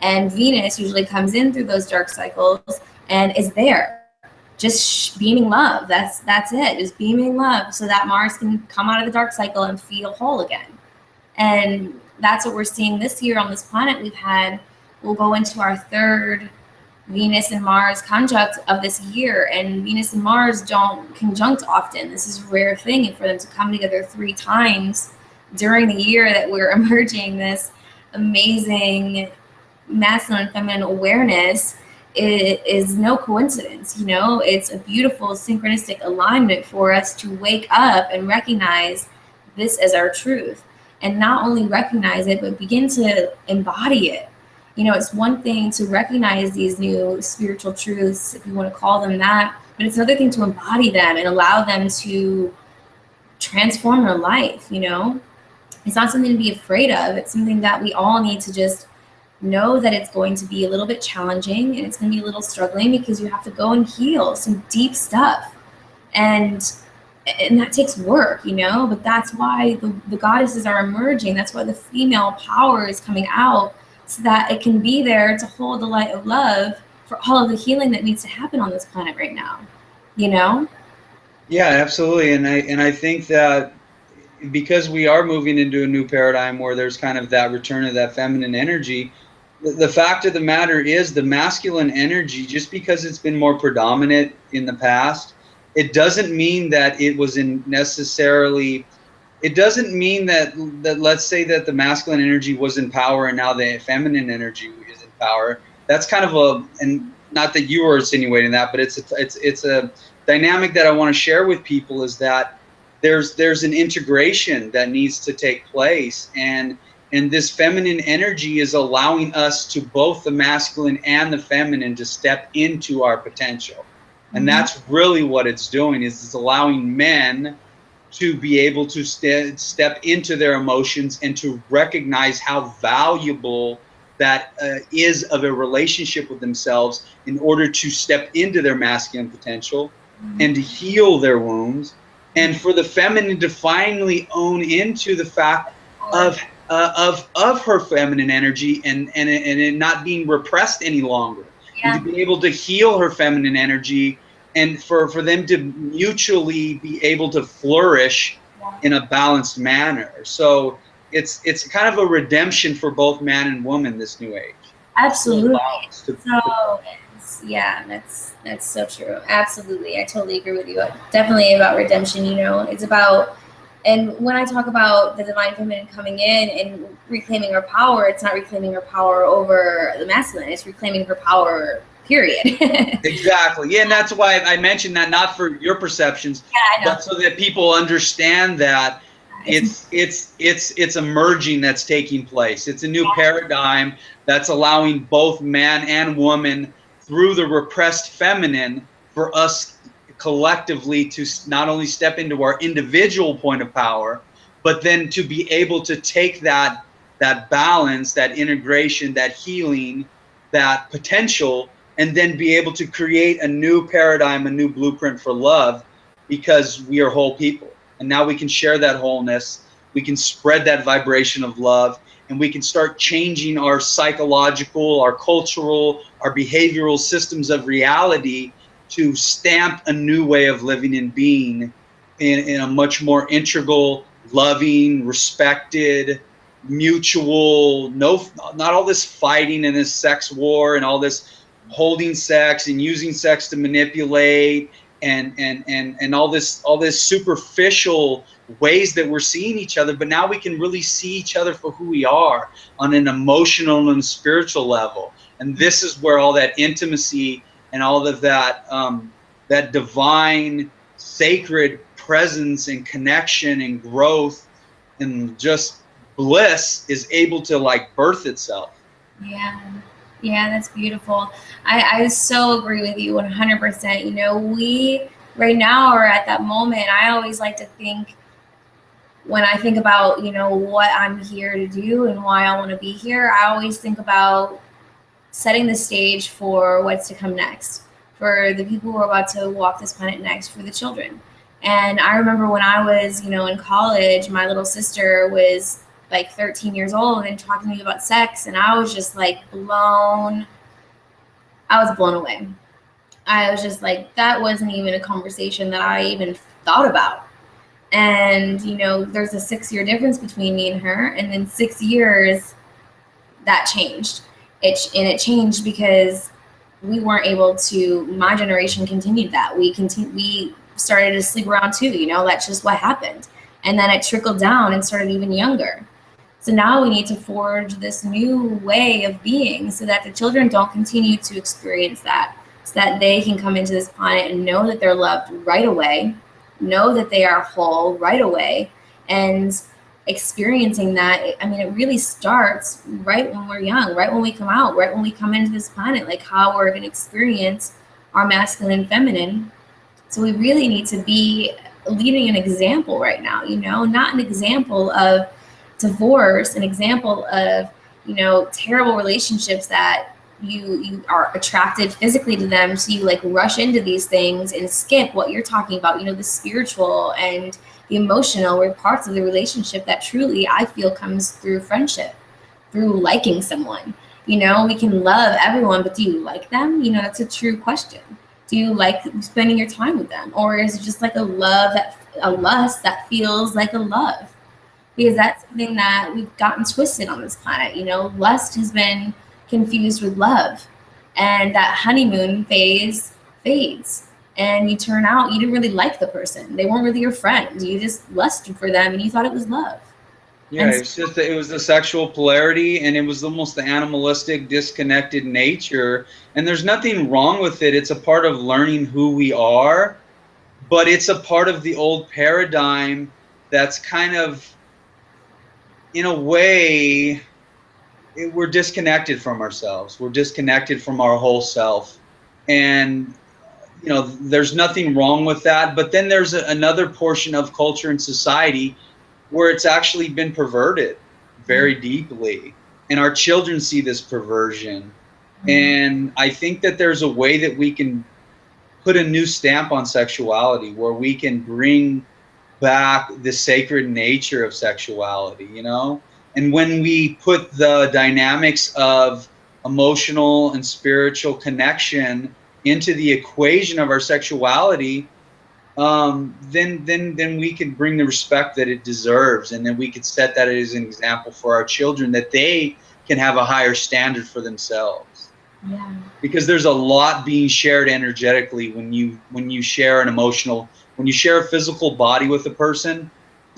And Venus usually comes in through those dark cycles and is there, just beaming love. That's it, just beaming love, so that Mars can come out of the dark cycle and feel whole again. And that's what we're seeing this year on this planet. We'll go into our third Venus and Mars conjunct of this year, and Venus and Mars don't conjunct often. This is a rare thing, and for them to come together 3 times during the year that we're emerging this amazing masculine and feminine awareness, it is no coincidence. It's a beautiful synchronistic alignment for us to wake up and recognize this as our truth, and not only recognize it, but begin to embody it. It's one thing to recognize these new spiritual truths, if you want to call them that, but it's another thing to embody them and allow them to transform your life. It's not something to be afraid of. It's something that we all need to just know that it's going to be a little bit challenging and it's going to be a little struggling, because you have to go and heal some deep stuff. And that takes work, but that's why the goddesses are emerging. That's why the female power is coming out, so that it can be there to hold the light of love for all of the healing that needs to happen on this planet right now. Yeah, absolutely. And I think that because we are moving into a new paradigm where there's kind of that return of that feminine energy, the fact of the matter is the masculine energy, just because it's been more predominant in the past, it doesn't mean that it was it doesn't mean that let's say that the masculine energy was in power and now the feminine energy is in power. That's kind of and not that you were insinuating that, but it's a dynamic that I want to share with people, is that there's an integration that needs to take place, and this feminine energy is allowing us to, both the masculine and the feminine, to step into our potential. And that's really what it's doing, is it's allowing men to be able to step into their emotions and to recognize how valuable that is of a relationship with themselves, in order to step into their masculine potential and to heal their wounds, and for the feminine to finally own into the fact of her feminine energy and it not being repressed any longer, and to be able to heal her feminine energy, and for them to mutually be able to flourish in a balanced manner. So it's kind of a redemption for both man and woman, this new age. Absolutely. That's so true. Absolutely. I totally agree with you. Definitely about redemption. It's about And when I talk about the divine feminine coming in and reclaiming her power, it's not reclaiming her power over the masculine. It's reclaiming her power, period. Exactly. Yeah, and that's why I mentioned that, not for your perceptions, I know. but so that people understand that it's a merging that's taking place. It's a new paradigm that's allowing both man and woman through the repressed feminine for us collectively to not only step into our individual point of power, but then to be able to take that balance, that integration, that healing, that potential, and then be able to create a new paradigm, a new blueprint for love, because we are whole people. And now we can share that wholeness. We can spread that vibration of love, and we can start changing our psychological, our cultural, our behavioral systems of reality to stamp a new way of living and being in a much more integral, loving, respected, mutual, not all this fighting and this sex war and all this holding sex and using sex to manipulate and all this superficial ways that we're seeing each other. But now we can really see each other for who we are on an emotional and spiritual level. And this is where all that intimacy and all of that that divine sacred presence and connection and growth and just bliss is able to like birth itself. Yeah, that's beautiful. I so agree with you 100%. You know, we right now are at that moment. I always like to think, when I think about, you know, what I'm here to do and why I want to be here, I always think about setting the stage for what's to come next, for the people who are about to walk this planet next, for the children. And I remember when I was, you know, in college, my little sister was like 13 years old and talking to me about sex, and I was just like blown away. I was just like, that wasn't even a conversation that I even thought about. And, you know, there's a 6-year difference between me and her, and in 6 years that changed. It changed because we weren't able to, my generation continued that. We started to sleep around too, you know, that's just what happened. And then it trickled down and started even younger. So now we need to forge this new way of being so that the children don't continue to experience that, so that they can come into this planet and know that they're loved right away, know that they are whole right away, and experiencing that. I mean, it really starts right when we're young, right when we come out, right when we come into this planet, like how we're going to experience our masculine and feminine. So we really need to be leading an example right now, you know, not an example of divorce, an example of, you know, terrible relationships that you are attracted physically to them, so you like rush into these things and skip what you're talking about, you know, the spiritual and the emotional were parts of the relationship that truly I feel comes through friendship, through liking someone. You know, we can love everyone, but do you like them? You know, that's a true question. Do you like spending your time with them, or is it just like a lust that feels like a love? Because that's something that we've gotten twisted on this planet. You know, lust has been confused with love, and that honeymoon phase fades, and you turn out you didn't really like the person. They weren't really your friend. You just lusted for them, and you thought it was love. Yeah, it was the sexual polarity, and it was almost the animalistic, disconnected nature. And there's nothing wrong with it. It's a part of learning who we are, but it's a part of the old paradigm that's kind of, in a way, we're disconnected from ourselves. We're disconnected from our whole self. And, you know, there's nothing wrong with that. But then there's another portion of culture and society where it's actually been perverted very deeply. And our children see this perversion. And I think that there's a way that we can put a new stamp on sexuality, where we can bring back the sacred nature of sexuality, you know? And when we put the dynamics of emotional and spiritual connection into the equation of our sexuality, then we can bring the respect that it deserves, and then we could set that as an example for our children, that they can have a higher standard for themselves. Yeah. Because there's a lot being shared energetically when you share an emotional, when you share a physical body with a person.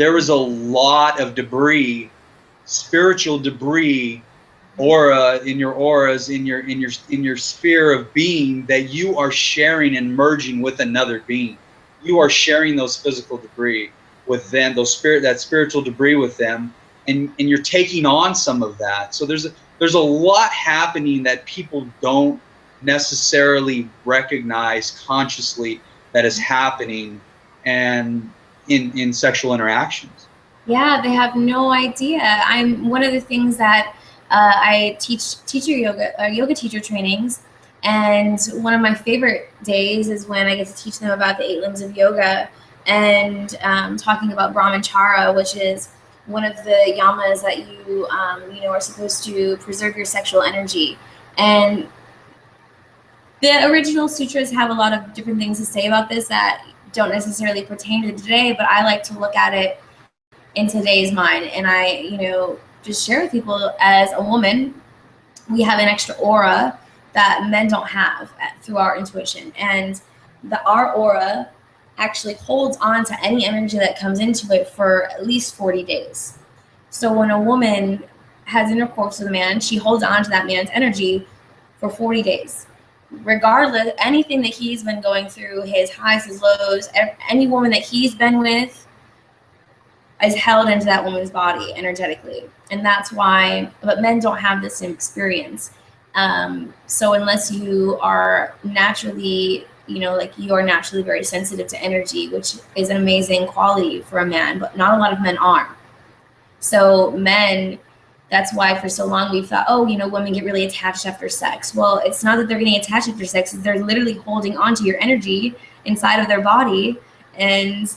there is a lot of debris, spiritual debris, aura in your auras, in your sphere of being, that you are sharing and merging with another being. You are sharing those physical debris with them, that spiritual debris with them, and you're taking on some of that. So there's a lot happening that people don't necessarily recognize consciously that is happening, and in sexual interactions. Yeah, they have no idea. I'm one of the things that I teach teacher yoga teacher trainings, and one of my favorite days is when I get to teach them about the 8 limbs of yoga, and talking about brahmachara, which is one of the yamas that you are supposed to preserve your sexual energy. And the original sutras have a lot of different things to say about this that don't necessarily pertain to today, but I like to look at it in today's mind. And I, just share with people, as a woman, we have an extra aura that men don't have through our intuition. And our aura actually holds on to any energy that comes into it for at least 40 days. So when a woman has intercourse with a man, she holds on to that man's energy for 40 days. Regardless, anything that he's been going through, his highs, his lows, any woman that he's been with is held into that woman's body energetically. And that's why, but men don't have this same experience. So unless you are naturally, you are naturally very sensitive to energy, which is an amazing quality for a man, but not a lot of men are. So men, that's why for so long we've thought, women get really attached after sex. Well, it's not that they're getting attached after sex, they're literally holding onto your energy inside of their body and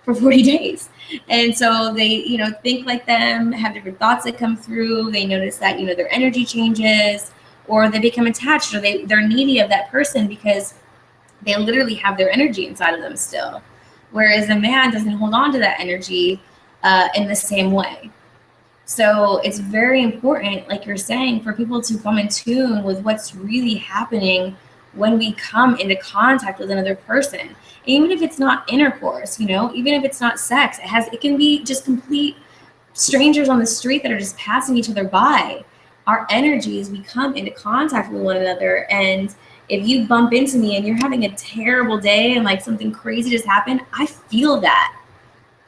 for 40 days. And so they, think like them, have different thoughts that come through. They notice that, their energy changes, or they become attached, or they're needy of that person because they literally have their energy inside of them still. Whereas a man doesn't hold on to that energy in the same way. So it's very important, like you're saying, for people to come in tune with what's really happening when we come into contact with another person. Even if it's not intercourse, even if it's not sex, it can be just complete strangers on the street that are just passing each other by. Our energies, we come into contact with one another, and if you bump into me and you're having a terrible day and like something crazy just happened, I feel that.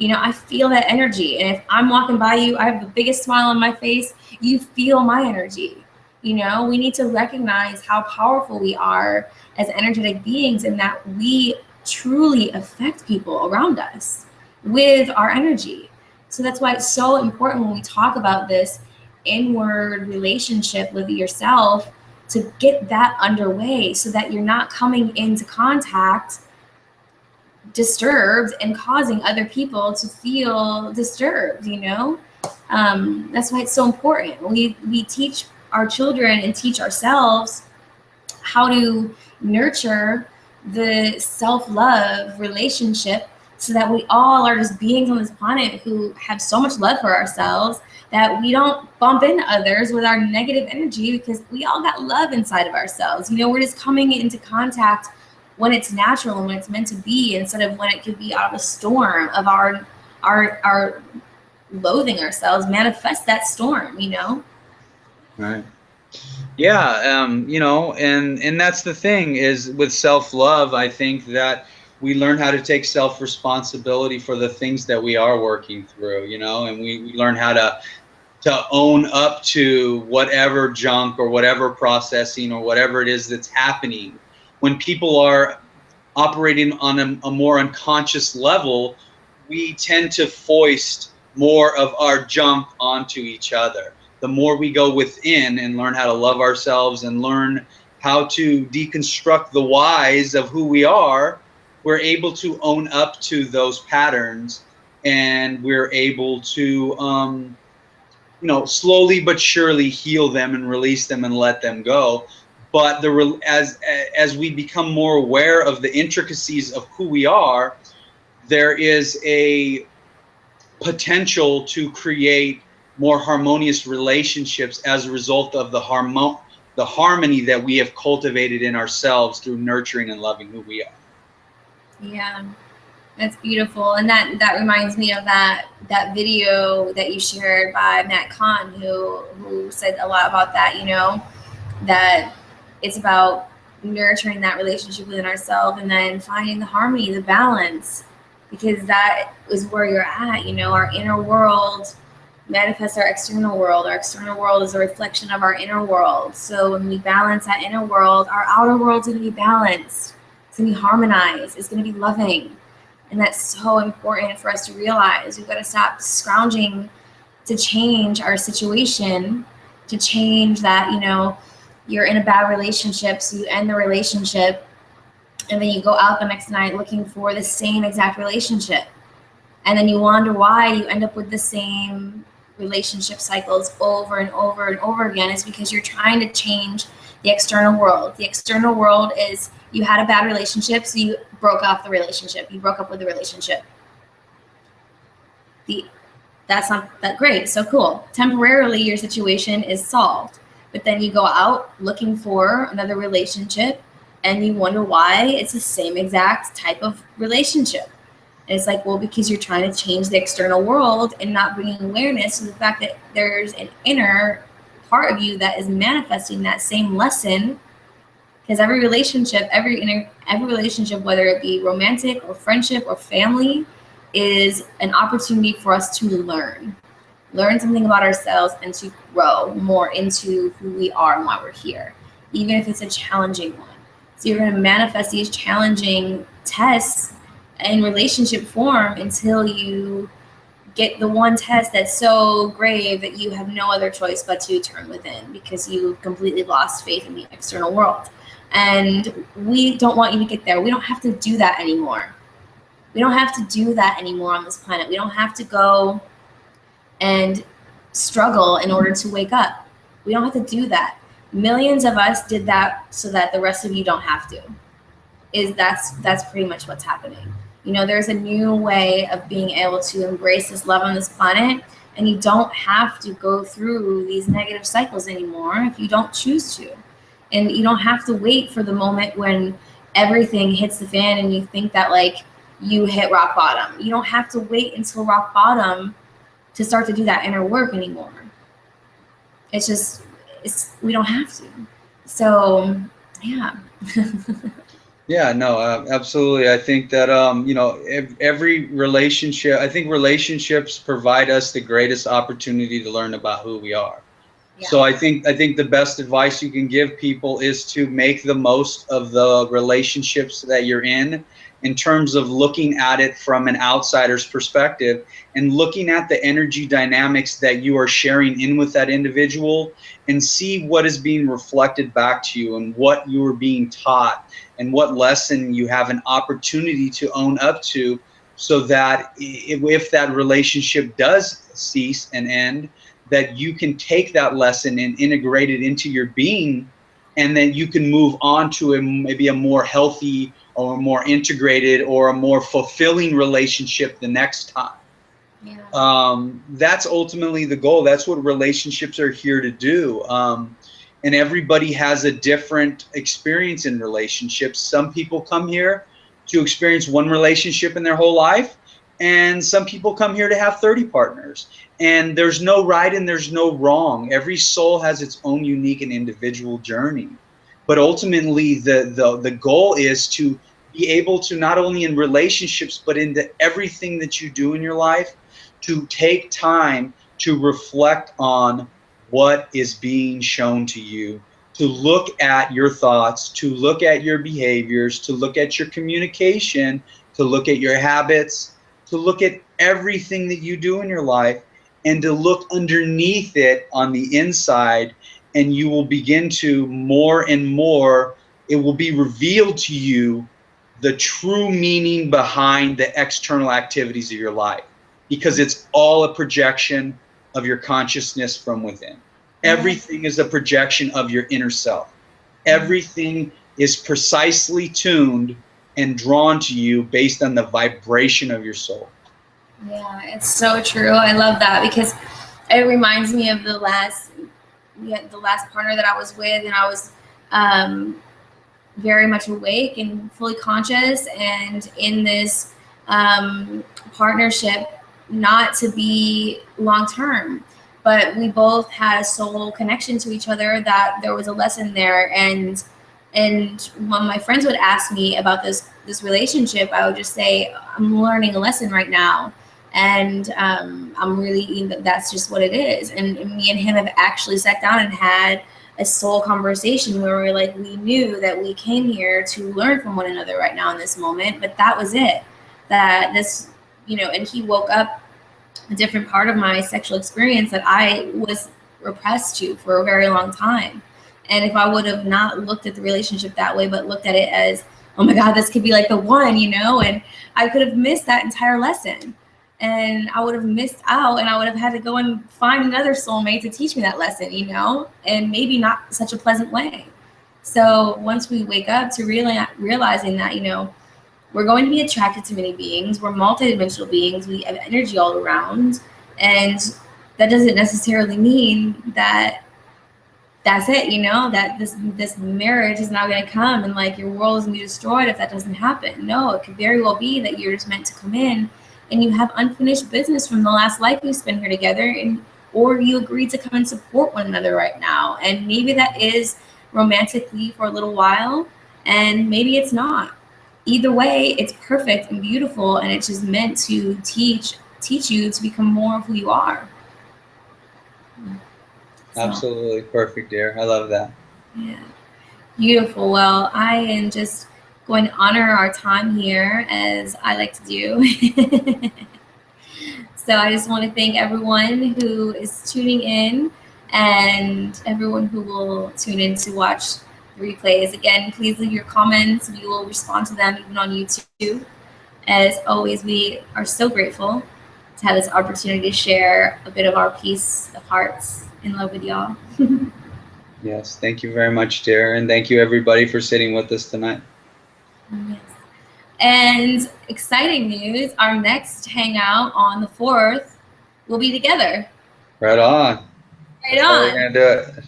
I feel that energy. And if I'm walking by you, I have the biggest smile on my face, you feel my energy. We need to recognize how powerful we are as energetic beings, and that we truly affect people around us with our energy. So that's why it's so important when we talk about this inward relationship with yourself, to get that underway so that you're not coming into contact disturbed and causing other people to feel disturbed. That's why it's so important. We teach our children and teach ourselves how to nurture the self-love relationship, so that we all are just beings on this planet who have so much love for ourselves that we don't bump into others with our negative energy, because we all got love inside of ourselves. We're just coming into contact when it's natural and when it's meant to be, instead of when it could be out of a storm of our loathing ourselves, manifest that storm. Right. Yeah, and that's the thing, is with self-love, I think that we learn how to take self-responsibility for the things that we are working through, and we learn how to own up to whatever junk or whatever processing or whatever it is that's happening. When people are operating on a more unconscious level, we tend to foist more of our junk onto each other. The more we go within and learn how to love ourselves and learn how to deconstruct the whys of who we are, we're able to own up to those patterns, and we're able to slowly but surely heal them and release them and let them go. But as we become more aware of the intricacies of who we are, there is a potential to create more harmonious relationships as a result of the harmony that we have cultivated in ourselves through nurturing and loving who we are. Yeah. That's beautiful. And that reminds me of that video that you shared by Matt Kahn, who said a lot about that, that it's about nurturing that relationship within ourselves and then finding the harmony, the balance, because that is where you're at. Our inner world manifests our external world. Our external world is a reflection of our inner world. So when we balance that inner world, our outer world's going to be balanced. It's going to be harmonized. It's going to be loving. And that's so important for us to realize. We've got to stop scrounging to change our situation, to change that, you're in a bad relationship, so you end the relationship, and then you go out the next night looking for the same exact relationship. And then you wonder why you end up with the same relationship cycles over and over and over again. Is because you're trying to change the external world. The external world is you had a bad relationship, so you broke off the relationship. You broke up with the relationship. That's not that great. So cool. Temporarily, your situation is solved. But then you go out looking for another relationship, and you wonder why it's the same exact type of relationship. And it's like, well, because you're trying to change the external world and not bringing awareness to the fact that there's an inner part of you that is manifesting that same lesson. Because every relationship, every relationship, whether it be romantic or friendship or family, is an opportunity for us to learn something about ourselves and to grow more into who we are and why we're here, even if it's a challenging one. So you're going to manifest these challenging tests in relationship form until you get the one test that's so grave that you have no other choice but to turn within, because you've completely lost faith in the external world. And we don't want you to get there. We don't have to do that anymore. We don't have to do that anymore on this planet. We don't have to go and struggle in order to wake up. We don't have to do that. Millions of us did that so that the rest of you don't have to. That's pretty much what's happening. There's a new way of being able to embrace this love on this planet, and you don't have to go through these negative cycles anymore if you don't choose to. And you don't have to wait for the moment when everything hits the fan and you think that you hit rock bottom. You don't have to wait until rock bottom to start to do that inner work anymore. We don't have to. So, yeah. Yeah, no, absolutely. I think that, every relationship, I think relationships provide us the greatest opportunity to learn about who we are. Yeah. So I think the best advice you can give people is to make the most of the relationships that you're in terms of looking at it from an outsider's perspective and looking at the energy dynamics that you are sharing in with that individual, and see what is being reflected back to you and what you are being taught and what lesson you have an opportunity to own up to, so that if that relationship does cease and end, that you can take that lesson and integrate it into your being, and then you can move on to maybe a more healthy or a more integrated or a more fulfilling relationship the next time. Yeah. That's ultimately the goal. That's what relationships are here to do. And everybody has a different experience in relationships. Some people come here to experience one relationship in their whole life, and some people come here to have 30 partners. And there's no right and there's no wrong. Every soul has its own unique and individual journey. But ultimately, the goal is to be able to, not only in relationships, but into everything that you do in your life, to take time to reflect on what is being shown to you, to look at your thoughts, to look at your behaviors, to look at your communication, to look at your habits, to look at everything that you do in your life, and to look underneath it on the inside, and you will begin to more and more, it will be revealed to you the true meaning behind the external activities of your life, because it's all a projection of your consciousness from within. Everything is a projection of your inner self. Everything is precisely tuned and drawn to you based on the vibration of your soul. Yeah, it's so true. I love that, because it reminds me of the last partner that I was with, and I was very much awake and fully conscious and in this partnership not to be long term, but we both had a soul connection to each other, that there was a lesson there. And when my friends would ask me about this relationship, I would just say, I'm learning a lesson right now, and I'm really, that's just what it is. And me and him have actually sat down and had a soul conversation where we're like, we knew that we came here to learn from one another right now in this moment, but that was it. That this, and he woke up a different part of my sexual experience that I was repressed to for a very long time. And if I would have not looked at the relationship that way, but looked at it as, oh my God, this could be like the one, and I could have missed that entire lesson. And I would have missed out, and I would have had to go and find another soulmate to teach me that lesson, and maybe not such a pleasant way. So once we wake up to realizing that, we're going to be attracted to many beings, we're multidimensional beings, we have energy all around, and that doesn't necessarily mean that that's it, that this marriage is now going to come and like your world is going to be destroyed if that doesn't happen. No, it could very well be that you're just meant to come in and you have unfinished business from the last life you spent here together, or you agreed to come and support one another right now. And maybe that is romantically for a little while, and maybe it's not. Either way, it's perfect and beautiful, and it's just meant to teach you to become more of who you are. So, absolutely perfect, dear. I love that. Yeah, beautiful. Well, I am just going to honor our time here, as I like to do. So I just want to thank everyone who is tuning in, and everyone who will tune in to watch the replays. Again, please leave your comments. We will respond to them even on YouTube. As always, we are so grateful to have this opportunity to share a bit of our peace of hearts in love with y'all. Yes, thank you very much, dear, and thank you everybody for sitting with us tonight. Yes. And exciting news, our next hangout on the 4th will be together. Right on. Right That's on. how we're gonna do it.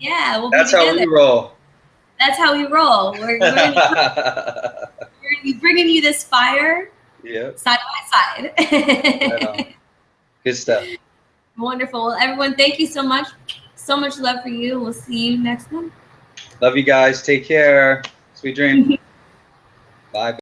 Yeah, we'll That's be together. how we roll. That's how we roll. We're going to be bringing you this fire, yep, side by side. right on. Good stuff. Wonderful. Well, everyone, thank you so much. So much love for you. We'll see you next month. Love you guys. Take care. Sweet dreams. Bye.